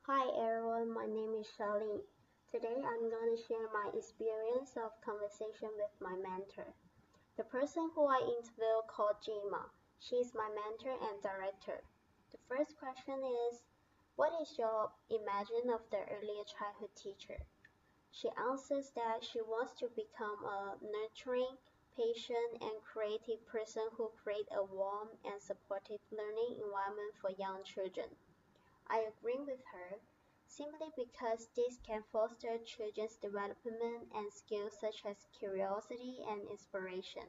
Hi everyone, my name is Charlene. Today I'm going to share my experience of conversation with my mentor. The person who I interviewed called Jima. She is my mentor and director. The first question is, what is your imagine of the earlier childhood teacher? She answers that she wants to become a nurturing, patient, and creative person who create a warm and supportive learning environment for young children. I agree with her, simply because this can foster children's development and skills such as curiosity and inspiration.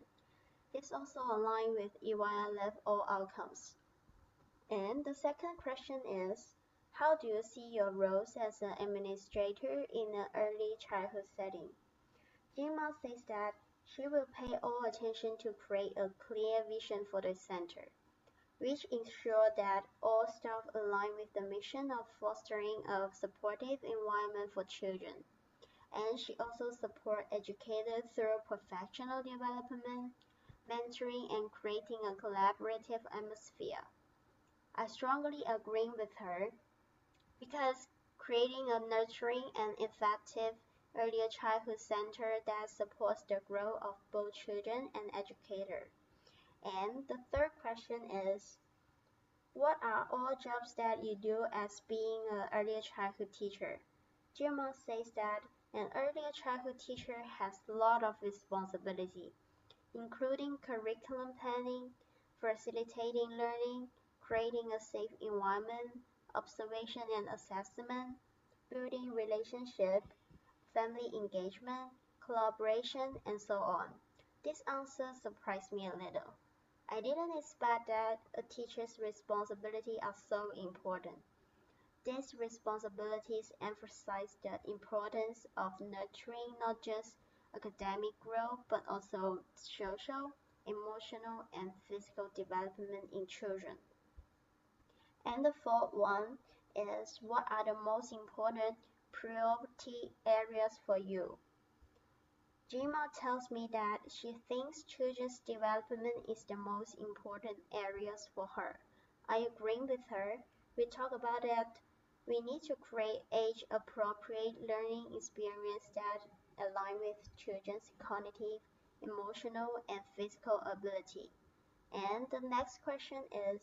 This also aligns with EYLF all outcomes. And the second question is, how do you see your roles as an administrator in an early childhood setting? Jima says that she will pay all attention to create a clear vision for the center, which ensure that all staff align with the mission of fostering a supportive environment for children. And she also supports educators through professional development, mentoring, and creating a collaborative atmosphere. I strongly agree with her because creating a nurturing and effective earlier childhood center that supports the growth of both children and educators. And the third question is, what are all jobs that you do as being an early childhood teacher? Gemma says that an early childhood teacher has a lot of responsibility, including curriculum planning, facilitating learning, creating a safe environment, observation and assessment, building relationship, family engagement, collaboration, and so on. This answer surprised me a little. I didn't expect that a teacher's responsibilities are so important. These responsibilities emphasize the importance of nurturing not just academic growth but also social, emotional, and physical development in children. And the fourth one is, what are the most important priority areas for you? Jima tells me that she thinks children's development is the most important areas for her. I agree with her. We talk about that we need to create age-appropriate learning experience that align with children's cognitive, emotional, and physical ability. And the next question is,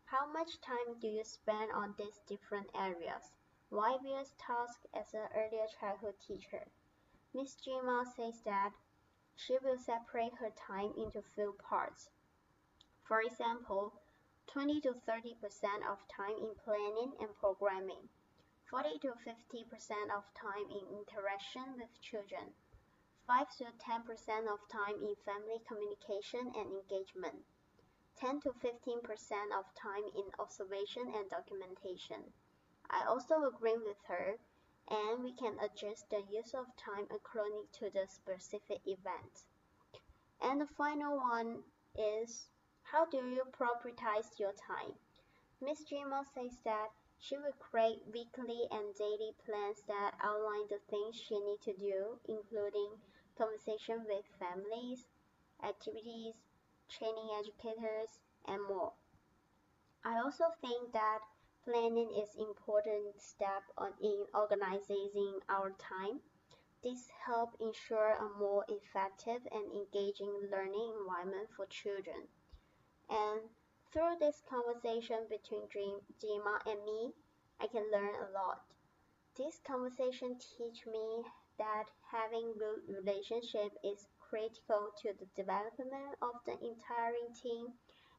how much time do you spend on these different areas? Why various tasks as an earlier childhood teacher? Miss Jima says that she will separate her time into few parts. For example, 20 to 30% of time in planning and programming, 40 to 50% of time in interaction with children, 5 to 10% of time in family communication and engagement, 10 to 15% of time in observation and documentation. I also agree with her, and we can adjust the use of time according to the specific event. And the final one is, how do you prioritize your time? Miss Jima says that she will create weekly and daily plans that outline the things she needs to do, including conversation with families, activities, training educators, and more. I also think that planning is an important step in organizing our time. This helps ensure a more effective and engaging learning environment for children. And through this conversation between Jima and me, I can learn a lot. This conversation teach me that having good relationship is critical to the development of the entire team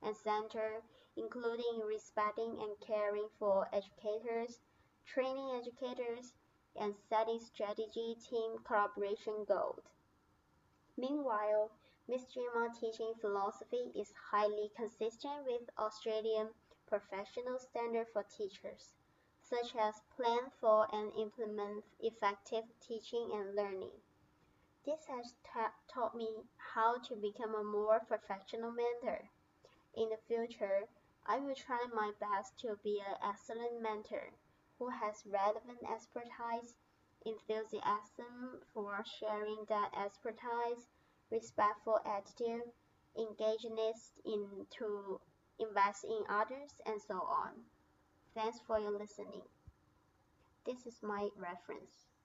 and center, including respecting and caring for educators, training educators, and setting strategy team collaboration goals. Meanwhile, Ms. Jima's teaching philosophy is highly consistent with Australian professional standards for teachers, such as plan for and implement effective teaching and learning. This has taught me how to become a more professional mentor. In the future, I will try my best to be an excellent mentor who has relevant expertise, enthusiasm for sharing that expertise, respectful attitude, engagingness to invest in others, and so on. Thanks for your listening. this is my reference.